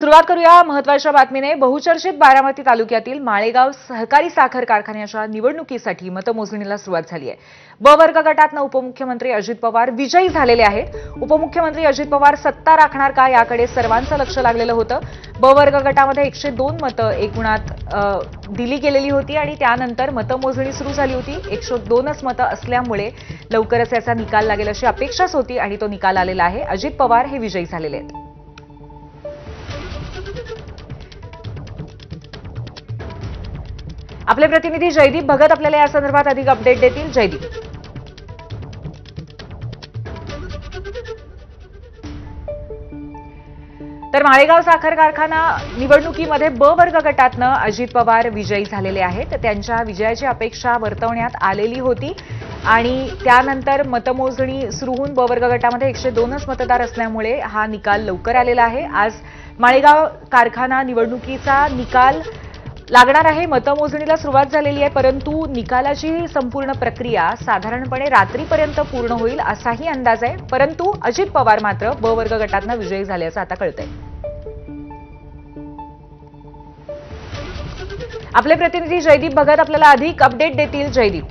सुरुवात करूया महत्त्वाच्या बातमीने। बहुचर्चित बारामती तालुक्यातील माळेगाव सहकारी साखर कारखान्याच्या निवडणुकीसाठी मतमोजणीला सुरुवात झाली आहे। ब वर्ग गटातनं उपमुख्यमंत्री अजित पवार विजयी झालेले आहेत। उपमुख्यमंत्री अजित पवार सत्ता राखणार का याकडे सर्वांचं लक्ष लागलेलं होतं। ब वर्ग गटामध्ये 102 मतं एकूणात दिली गेलेली होती आणि त्यानंतर मतमोजणी सुरू झाली होती। 102च मतं असल्यामुळे लवकरच याचा निकाल लागेल अशी अपेक्षाच होती आणि तो निकाल आलेला आहे। अजित पवार हे विजयी झालेले आहेत। आपले प्रतिनिधी जयदीप भगत आपल्याला या संदर्भात अधिक अपडेट देतील। जयदीप, तर माळेगाव साखर कारखाना निवडणुकीमध्ये ब वर्ग गटातनं अजित पवार विजयी झालेले आहेत। त्यांच्या विजयाची अपेक्षा वर्तवण्यात आलेली होती आणि त्यानंतर मतमोजणी सुरू होऊन ब वर्ग गटामध्ये 102च मतदार असल्यामुळे हा निकाल लवकर आलेला आहे। आज माळेगाव कारखाना निवडणुकीचा निकाल लागणार आहे। मतमोजणीला सुरुवात झालेली आहे, परंतु निकालाची संपूर्ण प्रक्रिया साधारणपणे रात्रीपर्यंत पूर्ण होईल असाही अंदाज आहे। परंतु अजित पवार मात्र ब वर्ग गटातनं विजयी झाल्याचं आता कळतंय। आपले प्रतिनिधी जयदीप भगत आपल्याला अधिक अपडेट देतील। जयदीप,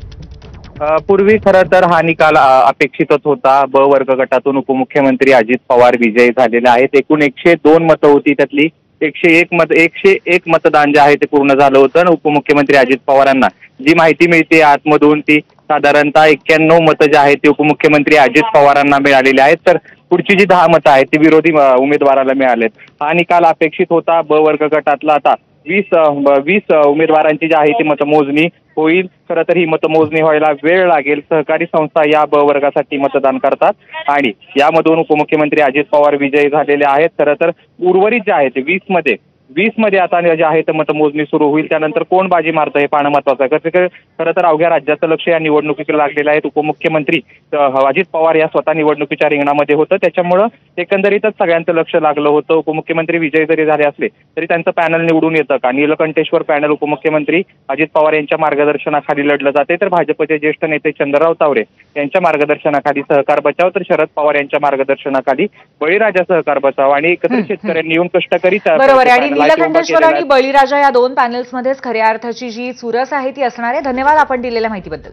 पूर्वी खरं तर हा निकाल अपेक्षितच होता। ब वर्ग गटातून उपमुख्यमंत्री अजित पवार विजयी झालेले आहेत। एकूण 102 मतं होती, त्यातली 101 मतदान जे आहे ते पूर्ण झालं होतं आणि उपमुख्यमंत्री अजित पवारांना जी माहिती मिळते आतमधून ती साधारणतः 91 मतं जे आहेत ते उपमुख्यमंत्री अजित पवारांना मिळालेली आहेत, तर पुढची जी 10 मतं आहेत ती विरोधी उमेदवाराला मिळालेत। हा निकाल अपेक्षित होता। ब वर्ग गटातला आता 20 उमेदवारांची जी आहे ती मतमोजणी होईल। खरं तर ही मतमोजणी व्हायला वेळ लागेल। सहकारी संस्था या ब वर्गासाठी मतदान करतात आणि यामधून उपमुख्यमंत्री अजित पवार विजयी झालेले आहेत। खरं तर उर्वरित जे आहे ते 20 मध्ये आता जे आहे ते मतमोजणी सुरू होईल। त्यानंतर कोण बाजी मारतं हे पाहणं महत्त्वाचं आहे। खरं तर अवघ्या राज्याचं लक्ष या निवडणुकीकडे लागलेलं आहे। उपमुख्यमंत्री अजित पवार या स्वतः निवडणुकीच्या रिंगणामध्ये होतं, त्याच्यामुळं एकंदरीतच सगळ्यांचं लक्ष लागलं होतं। उपमुख्यमंत्री विजयी जरी झाले असले तरी त्यांचं पॅनल निवडून येतं का? नीलकंठेश्वर पॅनल उपमुख्यमंत्री अजित पवार यांच्या मार्गदर्शनाखाली लढलं जाते, तर भाजपचे ज्येष्ठ नेते चंद्रराव तावरे यांच्या मार्गदर्शनाखाली सहकार बचाव, तर शरद पवार यांच्या मार्गदर्शनाखाली बळीराजा सहकार बचाव आणि एकत्रित शेतकऱ्यांनी येऊन कष्ट करीत बरोबर आहे। आणि नीलकंठेश्वर आणि बळीराजा या दोन पॅनल्समध्येच खऱ्या अर्थाची जी चुरस आहे ती असणार आहे। धन्यवाद आपण दिलेल्या माहितीबद्दल।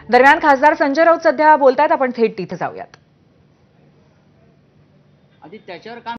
दरम्यान खासदार संजय राऊत सध्या बोलतात, आपण थेट तिथे जाऊयात।